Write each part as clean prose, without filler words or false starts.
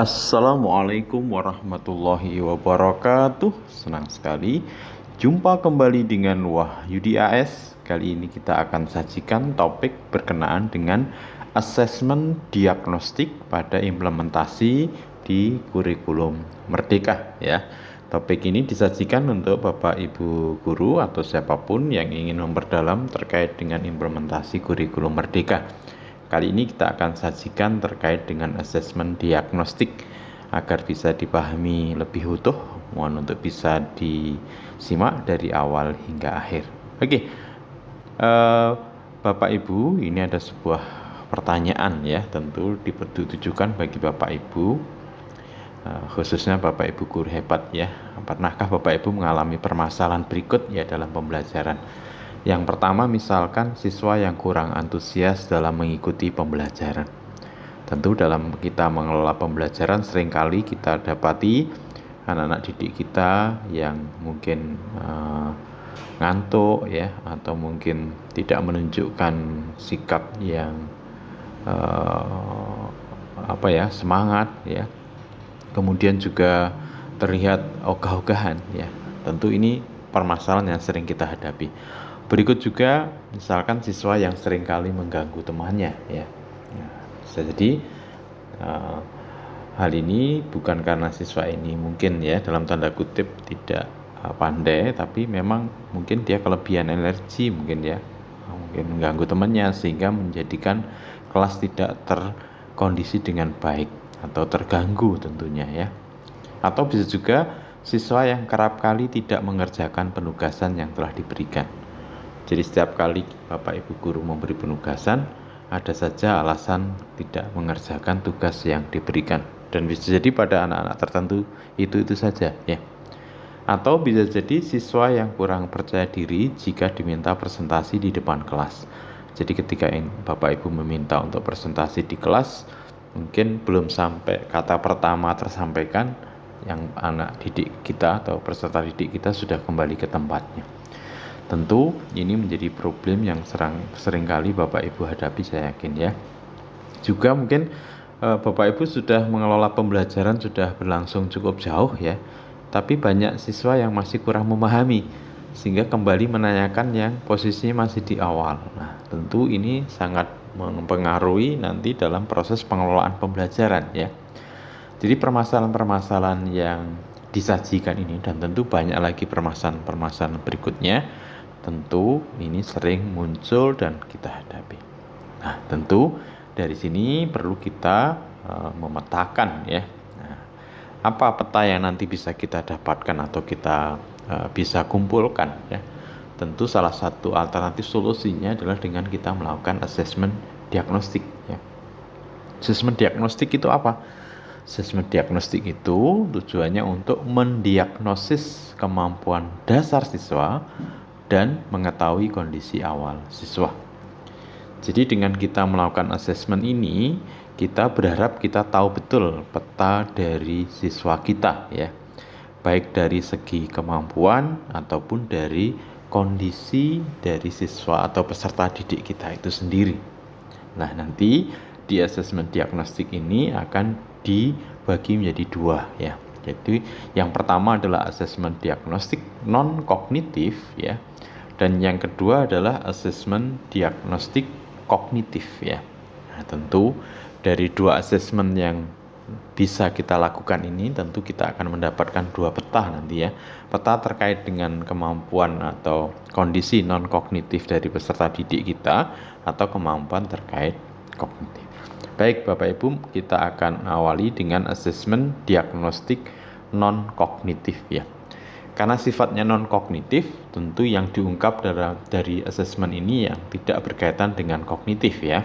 Assalamualaikum warahmatullahi wabarakatuh. Senang sekali jumpa kembali dengan Wahyudi AS. Kali ini kita akan sajikan topik berkenaan dengan asesmen diagnostik pada implementasi di kurikulum Merdeka ya. Topik ini disajikan untuk Bapak Ibu guru atau siapapun yang ingin memperdalam terkait dengan implementasi kurikulum Merdeka. Kali ini kita akan sajikan terkait dengan asesmen diagnostik agar bisa dipahami lebih utuh. Mohon untuk bisa disimak dari awal hingga akhir. Oke, Bapak Ibu, ini ada sebuah pertanyaan ya, tentu ditujukan bagi Bapak Ibu, khususnya Bapak Ibu guru hebat ya. Pernahkah Bapak Ibu mengalami permasalahan berikut ya dalam pembelajaran? Yang pertama, misalkan siswa yang kurang antusias dalam mengikuti pembelajaran. Tentu dalam kita mengelola pembelajaran seringkali kita dapati anak-anak didik kita yang mungkin ngantuk ya, atau mungkin tidak menunjukkan sikap yang semangat ya. Kemudian juga terlihat ogah-ogahan ya. Tentu ini permasalahan yang sering kita hadapi. Berikut juga misalkan siswa yang seringkali mengganggu temannya ya. Bisa jadi hal ini bukan karena siswa ini mungkin ya dalam tanda kutip tidak pandai, tapi memang mungkin dia kelebihan energi mungkin ya, mungkin mengganggu temannya sehingga menjadikan kelas tidak terkondisi dengan baik atau terganggu tentunya ya. Atau bisa juga siswa yang kerap kali tidak mengerjakan penugasan yang telah diberikan. Jadi setiap kali Bapak Ibu guru memberi penugasan, ada saja alasan tidak mengerjakan tugas yang diberikan. Dan bisa jadi pada anak-anak tertentu itu saja ya. Atau bisa jadi siswa yang kurang percaya diri jika diminta presentasi di depan kelas. Jadi ketika Bapak Ibu meminta untuk presentasi di kelas, mungkin belum sampai kata pertama tersampaikan, yang anak didik kita atau peserta didik kita sudah kembali ke tempatnya. Tentu ini menjadi problem yang seringkali Bapak Ibu hadapi, saya yakin ya. Juga mungkin Bapak Ibu sudah mengelola pembelajaran sudah berlangsung cukup jauh ya, tapi banyak siswa yang masih kurang memahami sehingga kembali menanyakan yang posisinya masih di awal. Nah, tentu ini sangat mempengaruhi nanti dalam proses pengelolaan pembelajaran ya. Jadi permasalahan-permasalahan yang disajikan ini, dan tentu banyak lagi permasalahan-permasalahan berikutnya, tentu ini sering muncul dan kita hadapi. Nah, tentu dari sini perlu kita memetakan ya. Nah, apa peta yang nanti bisa kita dapatkan atau kita bisa kumpulkan ya. Tentu salah satu alternatif solusinya adalah dengan kita melakukan asesmen diagnostik ya. Asesmen diagnostik itu apa? Asesmen diagnostik itu tujuannya untuk mendiagnosis kemampuan dasar siswa dan mengetahui kondisi awal siswa. Jadi dengan kita melakukan asesmen ini, kita berharap kita tahu betul peta dari siswa kita ya. Baik dari segi kemampuan ataupun dari kondisi dari siswa atau peserta didik kita itu sendiri. Nah, nanti di asesmen diagnostik ini akan dibagi menjadi dua ya. Jadi yang pertama adalah asesmen diagnostik non kognitif ya. Dan yang kedua adalah asesmen diagnostik kognitif ya. Nah, tentu dari dua asesmen yang bisa kita lakukan ini, tentu kita akan mendapatkan dua peta nanti ya. Peta terkait dengan kemampuan atau kondisi non kognitif dari peserta didik kita atau kemampuan terkait kognitif. Baik Bapak Ibu, kita akan awali dengan asesmen diagnostik non kognitif ya. Karena sifatnya non-kognitif, tentu yang diungkap dari asesmen ini yang tidak berkaitan dengan kognitif ya.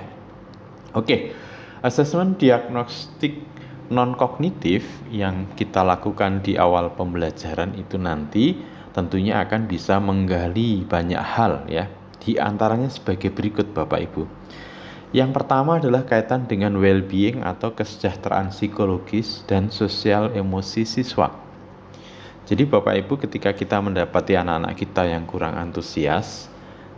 Oke, asesmen diagnostik non-kognitif yang kita lakukan di awal pembelajaran itu nanti tentunya akan bisa menggali banyak hal ya. Di antaranya sebagai berikut Bapak Ibu. Yang pertama adalah kaitan dengan well-being atau kesejahteraan psikologis dan sosial emosi siswa. Jadi Bapak Ibu, ketika kita mendapati anak-anak kita yang kurang antusias,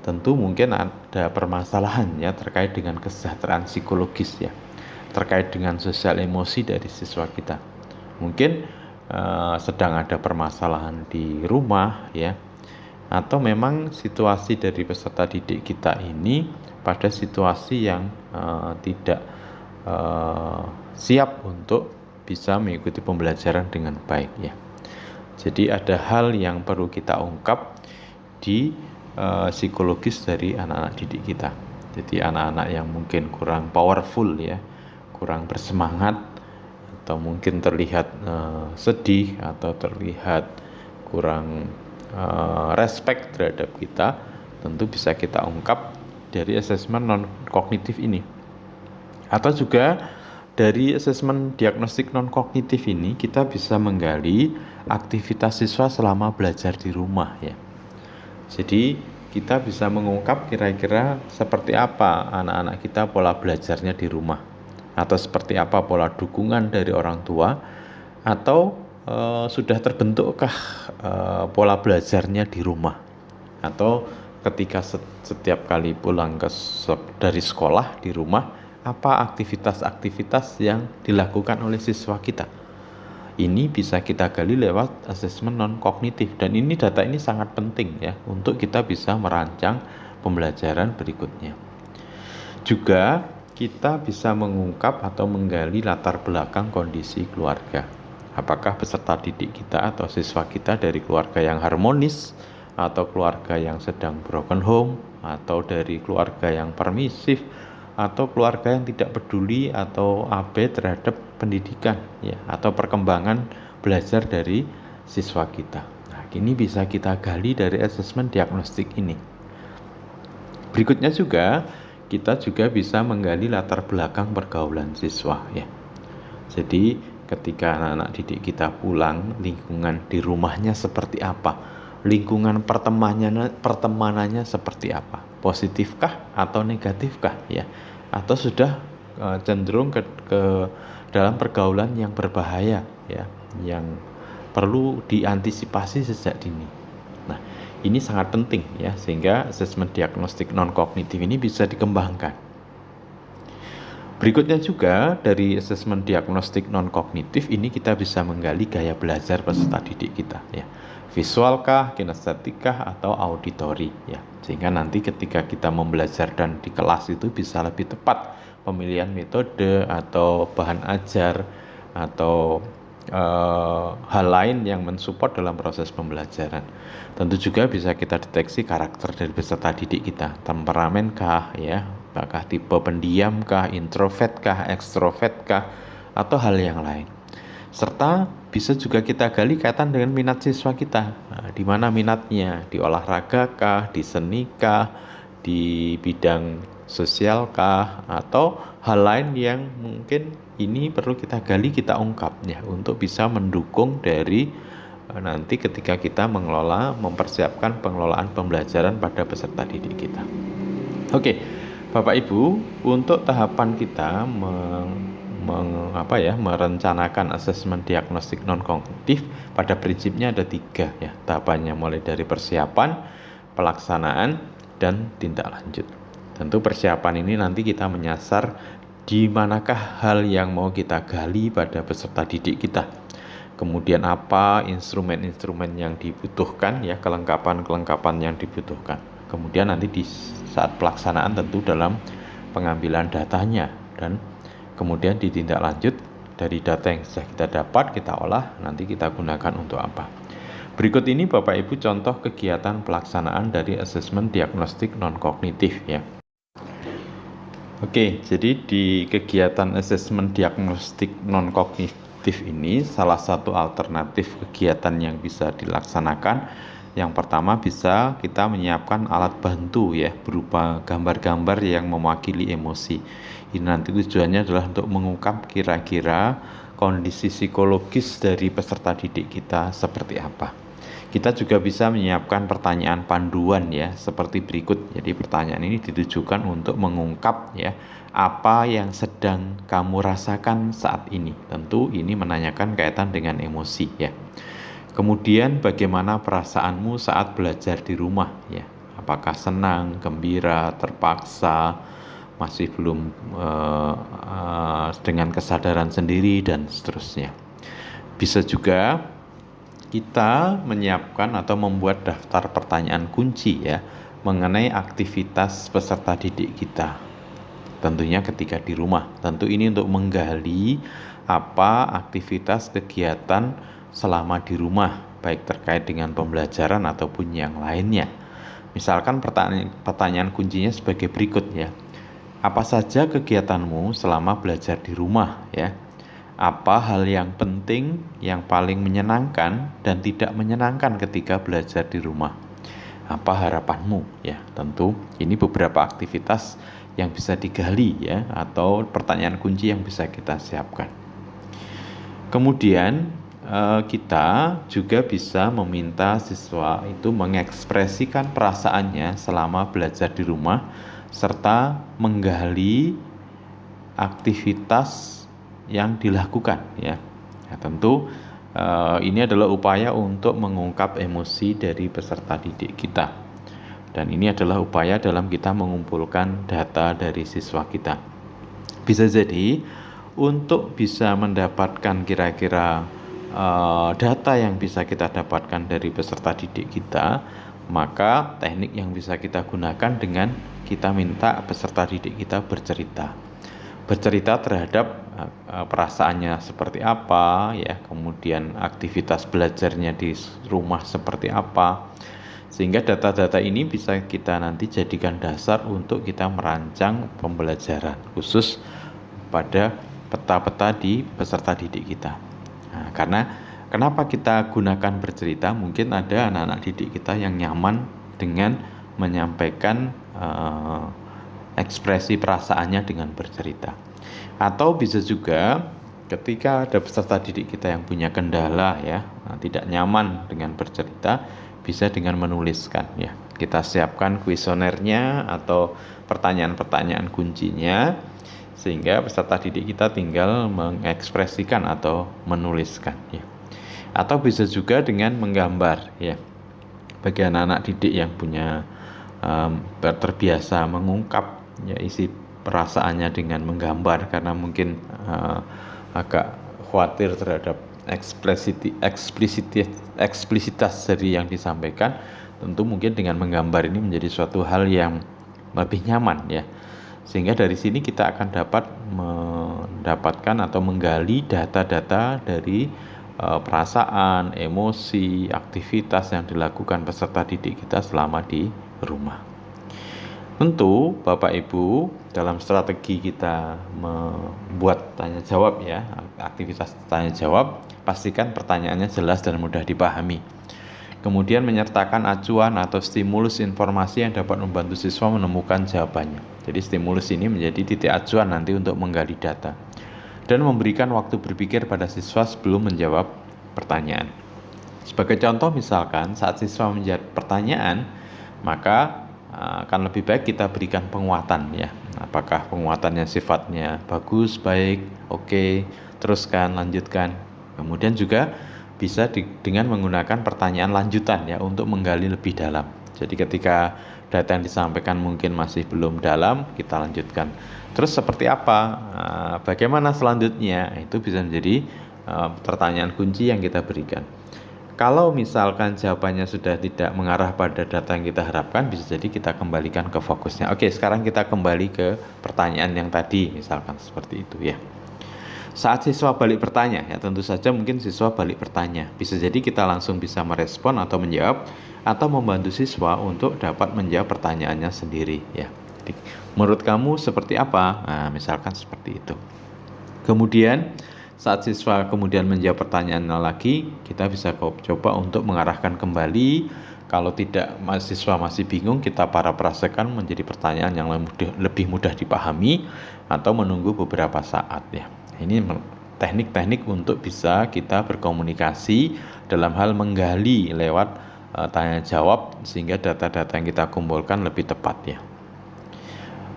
tentu mungkin ada permasalahan ya terkait dengan kesejahteraan psikologis ya. terkait dengan sosial emosi dari siswa kita. Mungkin sedang ada permasalahan di rumah ya, atau memang situasi dari peserta didik kita ini pada situasi yang tidak siap untuk bisa mengikuti pembelajaran dengan baik ya. Jadi ada hal yang perlu kita ungkap di psikologis dari anak-anak didik kita. Jadi anak-anak yang mungkin kurang powerful ya, kurang bersemangat, atau mungkin terlihat sedih, atau terlihat kurang respect terhadap kita, tentu bisa kita ungkap dari asesmen non kognitif ini. Atau juga dari asesmen diagnostik non kognitif ini kita bisa menggali aktivitas siswa selama belajar di rumah ya. Jadi kita bisa mengungkap kira-kira seperti apa anak-anak kita pola belajarnya di rumah, atau seperti apa pola dukungan dari orang tua, atau sudah terbentukkah pola belajarnya di rumah, atau ketika setiap kali pulang dari sekolah di rumah, apa aktivitas-aktivitas yang dilakukan oleh siswa kita. Ini bisa kita gali lewat asesmen non kognitif, dan ini data ini sangat penting ya untuk kita bisa merancang pembelajaran berikutnya. Juga kita bisa mengungkap atau menggali latar belakang kondisi keluarga. Apakah peserta didik kita atau siswa kita dari keluarga yang harmonis, atau keluarga yang sedang broken home, atau dari keluarga yang permisif, atau keluarga yang tidak peduli atau abai terhadap pendidikan ya, atau perkembangan belajar dari siswa kita. Nah, ini bisa kita gali dari asesmen diagnostik ini. Berikutnya juga kita juga bisa menggali latar belakang pergaulan siswa ya. Jadi ketika anak-anak didik kita pulang, lingkungan di rumahnya seperti apa, lingkungan pertemanannya seperti apa, positifkah atau negatifkah ya, atau sudah cenderung ke dalam pergaulan yang berbahaya ya, yang perlu diantisipasi sejak dini. Nah, ini sangat penting ya, sehingga asesmen diagnostik non kognitif ini bisa dikembangkan. Berikutnya juga dari asesmen diagnostik non kognitif ini kita bisa menggali gaya belajar peserta didik kita ya, visualkah, kinestetikah, atau auditori ya, sehingga nanti ketika kita membelajar dan di kelas itu bisa lebih tepat pemilihan metode atau bahan ajar atau hal lain yang mensupport dalam proses pembelajaran. Tentu juga bisa kita deteksi karakter dari peserta didik kita, temperamenkah ya, apakah tipe pendiamkah, introvertkah, ekstrovertkah, atau hal yang lain. Serta bisa juga kita gali kaitan dengan minat siswa kita. Nah, di mana minatnya, di olahraga kah, di seni kah, di bidang sosial kah, atau hal lain yang mungkin ini perlu kita gali, kita ungkap ya, untuk bisa mendukung dari nanti ketika kita mempersiapkan pengelolaan pembelajaran pada peserta didik kita. Oke, Bapak Ibu, untuk tahapan kita merencanakan asesmen diagnostik non kognitif, pada prinsipnya ada 3 ya tahapannya, mulai dari persiapan, pelaksanaan, dan tindak lanjut. Tentu persiapan ini nanti kita menyasar di manakah hal yang mau kita gali pada peserta didik kita, kemudian apa instrumen-instrumen yang dibutuhkan ya, kelengkapan-kelengkapan yang dibutuhkan. Kemudian nanti di saat pelaksanaan tentu dalam pengambilan datanya, dan kemudian ditindak lanjut dari data yang sudah kita dapat, kita olah, nanti kita gunakan untuk apa. Berikut ini Bapak Ibu contoh kegiatan pelaksanaan dari asesmen diagnostik non kognitif ya. Oke, jadi di kegiatan asesmen diagnostik non kognitif ini salah satu alternatif kegiatan yang bisa dilaksanakan, yang pertama bisa kita menyiapkan alat bantu ya, berupa gambar-gambar yang mewakili emosi. Ini nanti tujuannya adalah untuk mengungkap kira-kira kondisi psikologis dari peserta didik kita seperti apa. Kita juga bisa menyiapkan pertanyaan panduan ya, seperti berikut. Jadi pertanyaan ini ditujukan untuk mengungkap ya, apa yang sedang kamu rasakan saat ini. Tentu ini menanyakan kaitan dengan emosi ya. Kemudian bagaimana perasaanmu saat belajar di rumah ya? Apakah senang, gembira, terpaksa, masih belum dengan kesadaran sendiri dan seterusnya. Bisa juga kita menyiapkan atau membuat daftar pertanyaan kunci ya mengenai aktivitas peserta didik kita. Tentunya ketika di rumah. Tentu ini untuk menggali apa aktivitas kegiatan selama di rumah, baik terkait dengan pembelajaran ataupun yang lainnya. Misalkan pertanyaan kuncinya sebagai berikut ya. Apa saja kegiatanmu selama belajar di rumah ya? Apa hal yang penting, yang paling menyenangkan dan tidak menyenangkan ketika belajar di rumah? Apa harapanmu? Ya, tentu ini beberapa aktivitas yang bisa digali ya, atau pertanyaan kunci yang bisa kita siapkan. Kemudian kita juga bisa meminta siswa itu mengekspresikan perasaannya selama belajar di rumah serta menggali aktivitas yang dilakukan ya. Tentu ini adalah upaya untuk mengungkap emosi dari peserta didik kita. Dan ini adalah upaya dalam kita mengumpulkan data dari siswa kita. Bisa jadi untuk bisa mendapatkan kira-kira data yang bisa kita dapatkan dari peserta didik kita, maka teknik yang bisa kita gunakan dengan kita minta peserta didik kita bercerita terhadap perasaannya seperti apa ya, kemudian aktivitas belajarnya di rumah seperti apa, sehingga data-data ini bisa kita nanti jadikan dasar untuk kita merancang pembelajaran khusus pada peta-peta di peserta didik kita. Nah, karena kenapa kita gunakan bercerita, mungkin ada anak-anak didik kita yang nyaman dengan menyampaikan ekspresi perasaannya dengan bercerita. Atau bisa juga ketika ada peserta didik kita yang punya kendala ya, tidak nyaman dengan bercerita, bisa dengan menuliskan ya. Kita siapkan kuesionernya atau pertanyaan-pertanyaan kuncinya, sehingga peserta didik kita tinggal mengekspresikan atau menuliskan ya. Atau bisa juga dengan menggambar ya. Bagi anak-anak didik yang punya terbiasa mengungkap ya isi perasaannya dengan menggambar, karena mungkin agak khawatir terhadap eksplisitas dari yang disampaikan, tentu mungkin dengan menggambar ini menjadi suatu hal yang lebih nyaman ya, sehingga dari sini kita akan dapat mendapatkan atau menggali data-data dari perasaan, emosi, aktivitas yang dilakukan peserta didik kita selama di rumah. Tentu Bapak Ibu, dalam strategi kita membuat tanya jawab ya, aktivitas tanya jawab, pastikan pertanyaannya jelas dan mudah dipahami. Kemudian menyertakan acuan atau stimulus informasi yang dapat membantu siswa menemukan jawabannya. Jadi stimulus ini menjadi titik acuan nanti untuk menggali data. Dan memberikan waktu berpikir pada siswa sebelum menjawab pertanyaan. Sebagai contoh misalkan saat siswa menjawab pertanyaan, maka akan lebih baik kita berikan penguatan ya. Apakah penguatannya sifatnya bagus, baik, oke, teruskan, lanjutkan. Kemudian juga bisa dengan menggunakan pertanyaan lanjutan ya untuk menggali lebih dalam. Jadi ketika data yang disampaikan mungkin masih belum dalam, kita lanjutkan. Terus seperti apa? Bagaimana selanjutnya? Itu bisa menjadi pertanyaan kunci yang kita berikan. Kalau misalkan jawabannya sudah tidak mengarah pada data yang kita harapkan, bisa jadi kita kembalikan ke fokusnya. Oke, sekarang kita kembali ke pertanyaan yang tadi, misalkan seperti itu ya. Saat siswa balik bertanya, ya tentu saja mungkin siswa balik bertanya. Bisa jadi kita langsung bisa merespon atau menjawab, atau membantu siswa untuk dapat menjawab pertanyaannya sendiri ya. Jadi, menurut kamu seperti apa? Nah, misalkan seperti itu. Kemudian saat siswa kemudian menjawab pertanyaannya lagi, kita bisa coba untuk mengarahkan kembali. Kalau tidak, mahasiswa masih bingung, kita parafrasekan menjadi pertanyaan yang lebih mudah dipahami atau menunggu beberapa saat ya. Ini teknik-teknik untuk bisa kita berkomunikasi dalam hal menggali lewat tanya jawab, sehingga data-data yang kita kumpulkan lebih tepat ya.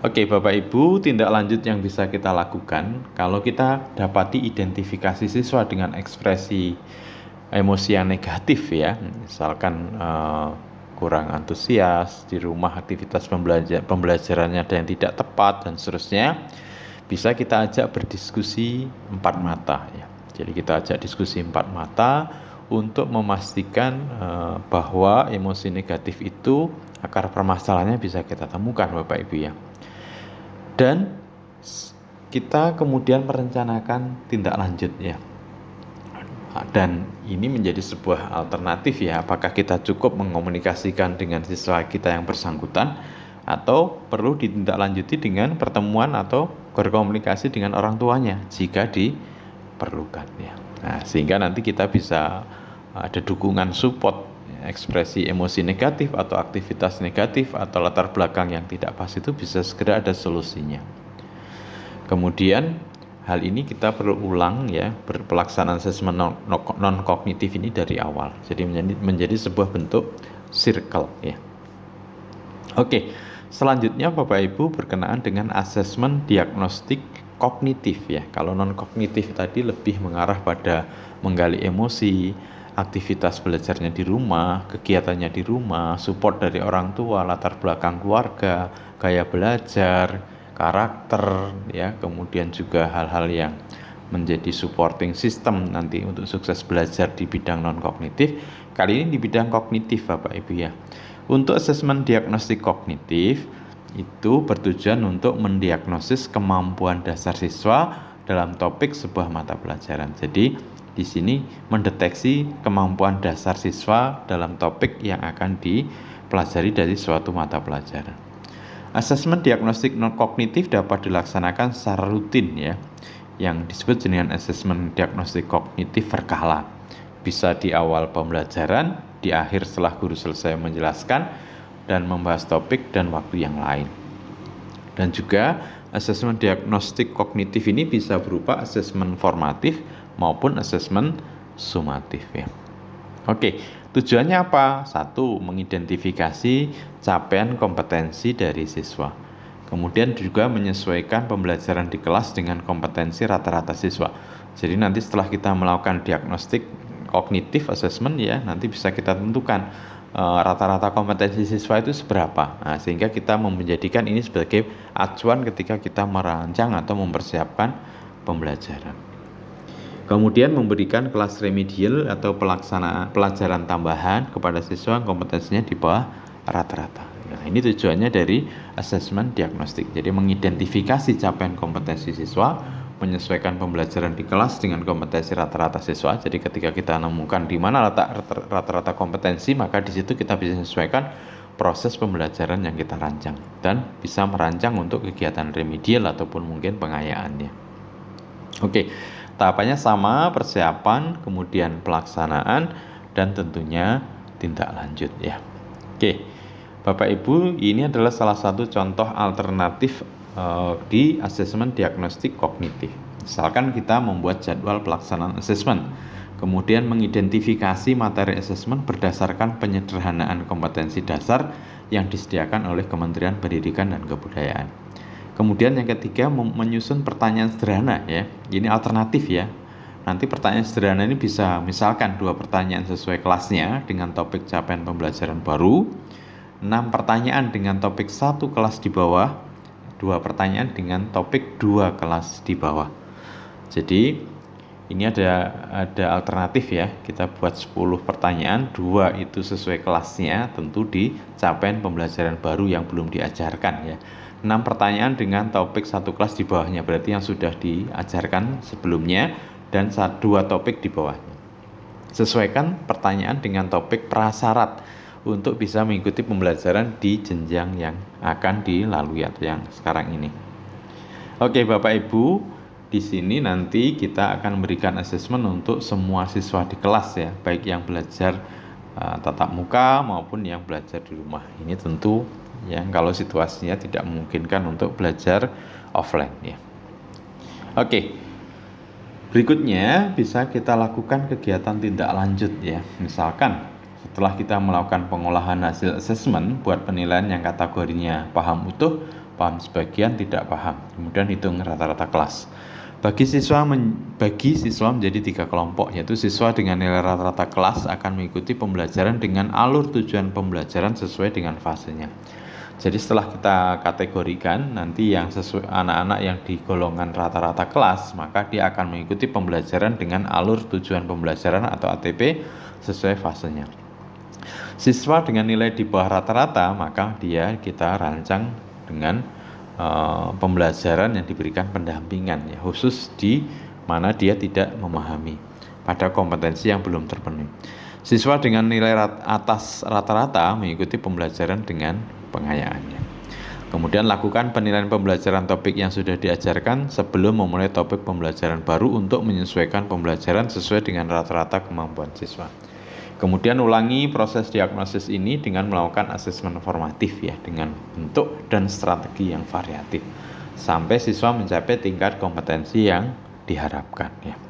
Oke Bapak Ibu, tindak lanjut yang bisa kita lakukan kalau kita dapati identifikasi siswa dengan ekspresi emosi yang negatif ya, misalkan kurang antusias, di rumah aktivitas pembelajarannya ada yang tidak tepat dan seterusnya, bisa kita ajak berdiskusi empat mata ya. Jadi kita ajak diskusi empat mata untuk memastikan bahwa emosi negatif itu akar permasalahannya bisa kita temukan Bapak Ibu ya. Dan kita kemudian merencanakan tindak lanjut ya. Dan ini menjadi sebuah alternatif ya, apakah kita cukup mengkomunikasikan dengan siswa kita yang bersangkutan atau perlu ditindaklanjuti dengan pertemuan atau berkomunikasi dengan orang tuanya jika diperlukan ya. Nah, sehingga nanti kita bisa ada dukungan support ya, ekspresi emosi negatif atau aktivitas negatif atau latar belakang yang tidak pas itu bisa segera ada solusinya. Kemudian hal ini kita perlu ulang ya, pelaksanaan asesmen non-kognitif ini dari awal. Jadi menjadi sebuah bentuk circle ya. Oke, selanjutnya Bapak Ibu berkenaan dengan asesmen diagnostik kognitif ya. Kalau non-kognitif tadi lebih mengarah pada menggali emosi, aktivitas belajarnya di rumah, kegiatannya di rumah, support dari orang tua, latar belakang keluarga, gaya belajar, karakter ya, kemudian juga hal-hal yang menjadi supporting system nanti untuk sukses belajar di bidang non kognitif. Kali ini di bidang kognitif Bapak Ibu ya. Untuk asesmen diagnostik kognitif itu bertujuan untuk mendiagnosis kemampuan dasar siswa dalam topik sebuah mata pelajaran. Jadi di sini mendeteksi kemampuan dasar siswa dalam topik yang akan dipelajari dari suatu mata pelajaran. Asesmen diagnostik non kognitif dapat dilaksanakan secara rutin ya, yang disebut dengan asesmen diagnostik kognitif berkala. Bisa di awal pembelajaran, di akhir setelah guru selesai menjelaskan dan membahas topik dan waktu yang lain. Dan juga asesmen diagnostik kognitif ini bisa berupa asesmen formatif maupun asesmen sumatif ya. Oke, tujuannya apa? Satu, mengidentifikasi capaian kompetensi dari siswa. Kemudian juga menyesuaikan pembelajaran di kelas dengan kompetensi rata-rata siswa. Jadi nanti setelah kita melakukan diagnostik kognitif assessment ya, nanti bisa kita tentukan rata-rata kompetensi siswa itu seberapa. Nah, sehingga kita menjadikan ini sebagai acuan ketika kita merancang atau mempersiapkan pembelajaran. Kemudian memberikan kelas remedial atau pelajaran tambahan kepada siswa yang kompetensinya di bawah rata-rata. Nah, ini tujuannya dari asesmen diagnostik. Jadi mengidentifikasi capaian kompetensi siswa, menyesuaikan pembelajaran di kelas dengan kompetensi rata-rata siswa. Jadi ketika kita menemukan di mana letak rata-rata kompetensi, maka di situ kita bisa menyesuaikan proses pembelajaran yang kita rancang dan bisa merancang untuk kegiatan remedial ataupun mungkin pengayaannya. Oke. Tahapannya sama, persiapan, kemudian pelaksanaan, dan tentunya tindak lanjut ya. Oke, Bapak Ibu, ini adalah salah satu contoh alternatif di asesmen diagnostik kognitif. Misalkan kita membuat jadwal pelaksanaan asesmen, kemudian mengidentifikasi materi asesmen berdasarkan penyederhanaan kompetensi dasar yang disediakan oleh Kementerian Pendidikan dan Kebudayaan. Kemudian yang ketiga, menyusun pertanyaan sederhana ya. Ini alternatif ya. Nanti pertanyaan sederhana ini bisa misalkan 2 pertanyaan sesuai kelasnya dengan topik capaian pembelajaran baru, 6 pertanyaan dengan topik 1 kelas di bawah, 2 pertanyaan dengan topik 2 kelas di bawah. Jadi ini ada alternatif ya. Kita buat 10 pertanyaan, 2 itu sesuai kelasnya, tentu di capaian pembelajaran baru yang belum diajarkan ya. 6 pertanyaan dengan topik 1 kelas di bawahnya, berarti yang sudah diajarkan sebelumnya, dan 2 topik di bawahnya. Sesuaikan pertanyaan dengan topik prasyarat untuk bisa mengikuti pembelajaran di jenjang yang akan dilalui atau yang sekarang ini. Oke Bapak Ibu, di sini nanti kita akan memberikan asesmen untuk semua siswa di kelas ya, baik yang belajar tatap muka maupun yang belajar di rumah. Ini tentu ya kalau situasinya tidak memungkinkan untuk belajar offline ya. Oke. Berikutnya bisa kita lakukan kegiatan tindak lanjut ya. Misalkan setelah kita melakukan pengolahan hasil asesmen buat penilaian yang kategorinya paham utuh, paham sebagian, tidak paham. Kemudian hitung rata-rata kelas. Bagi siswa menjadi 3 kelompok, yaitu siswa dengan nilai rata-rata kelas akan mengikuti pembelajaran dengan alur tujuan pembelajaran sesuai dengan fasenya. Jadi setelah kita kategorikan nanti yang sesuai anak-anak yang di golongan rata-rata kelas, maka dia akan mengikuti pembelajaran dengan alur tujuan pembelajaran atau ATP sesuai fasenya. Siswa dengan nilai di bawah rata-rata, maka kita rancang dengan pembelajaran yang diberikan pendampingan, ya, khusus di mana dia tidak memahami pada kompetensi yang belum terpenuhi. Siswa dengan nilai atas rata-rata mengikuti pembelajaran dengan pengayaannya. Kemudian lakukan penilaian pembelajaran topik yang sudah diajarkan sebelum memulai topik pembelajaran baru untuk menyesuaikan pembelajaran sesuai dengan rata-rata kemampuan siswa. Kemudian ulangi proses diagnosis ini dengan melakukan asesmen formatif, ya, dengan bentuk dan strategi yang variatif sampai siswa mencapai tingkat kompetensi yang diharapkan, ya.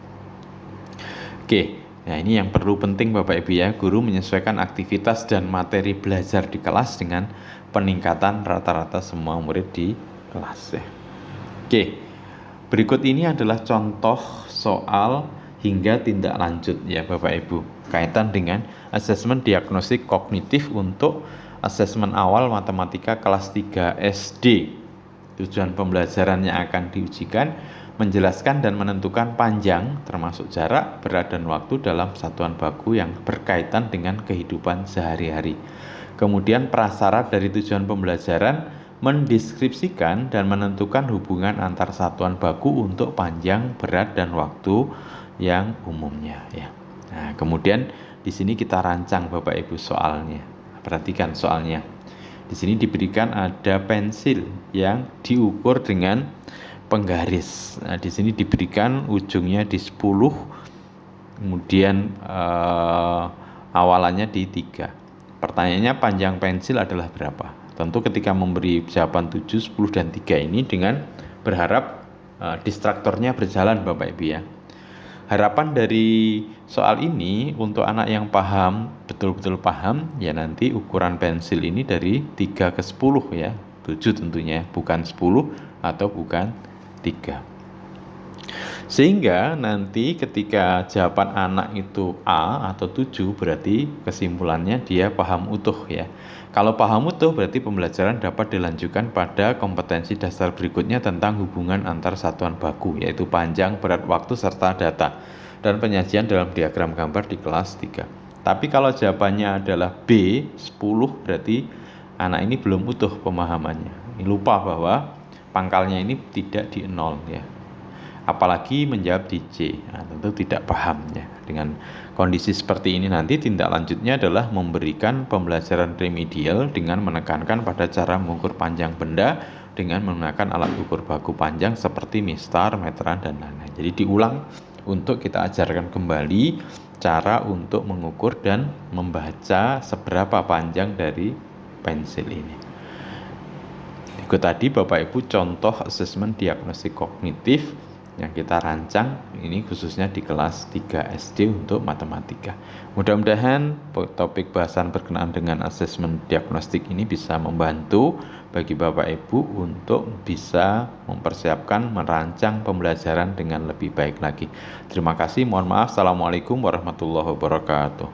Oke, nah ini yang perlu penting Bapak Ibu, ya, guru menyesuaikan aktivitas dan materi belajar di kelas dengan peningkatan rata-rata semua murid di kelas, ya. Oke, berikut ini adalah contoh soal hingga tindak lanjut, ya Bapak Ibu, kaitan dengan asesmen diagnostik kognitif untuk asesmen awal matematika kelas 3 SD. Tujuan pembelajaran yang akan diujikan menjelaskan dan menentukan panjang termasuk jarak, berat dan waktu dalam satuan baku yang berkaitan dengan kehidupan sehari-hari. Kemudian prasyarat dari tujuan pembelajaran mendeskripsikan dan menentukan hubungan antar satuan baku untuk panjang, berat dan waktu yang umumnya, ya. Nah, kemudian di sini kita rancang Bapak Ibu soalnya. Perhatikan soalnya. Di sini diberikan ada pensil yang diukur dengan penggaris. Nah, di sini diberikan ujungnya di 10, kemudian awalannya di 3. Pertanyaannya panjang pensil adalah berapa? Tentu ketika memberi jawaban 7, 10 dan 3 ini dengan berharap distraktornya berjalan Bapak Ibu, ya. Harapan dari soal ini untuk anak yang paham, betul-betul paham, ya, nanti ukuran pensil ini dari 3 ke 10, ya. 7 tentunya, bukan 10 atau bukan 3. Sehingga nanti ketika jawaban anak itu A atau 7, berarti kesimpulannya dia paham utuh, ya. Kalau paham utuh berarti pembelajaran dapat dilanjutkan pada kompetensi dasar berikutnya tentang hubungan antar satuan baku, yaitu panjang, berat, waktu, serta data dan penyajian dalam diagram gambar di kelas 3. Tapi kalau jawabannya adalah B, 10, berarti anak ini belum utuh pemahamannya. Ini lupa bahwa pangkalnya ini tidak di 0, ya. Apalagi menjawab di C, nah, tentu tidak paham, ya. Dengan kondisi seperti ini nanti tindak lanjutnya adalah memberikan pembelajaran remedial dengan menekankan pada cara mengukur panjang benda dengan menggunakan alat ukur baku panjang seperti mistar, meteran, dan lain-lain. Jadi diulang untuk kita ajarkan kembali cara untuk mengukur dan membaca seberapa panjang dari pensil ini. Ikut tadi Bapak Ibu contoh asesmen diagnostik kognitif yang kita rancang ini khususnya di kelas 3 SD untuk matematika. Mudah-mudahan topik bahasan berkenaan dengan asesmen diagnostik ini bisa membantu bagi Bapak Ibu untuk bisa mempersiapkan merancang pembelajaran dengan lebih baik lagi. Terima kasih, mohon maaf. Assalamualaikum warahmatullahi wabarakatuh.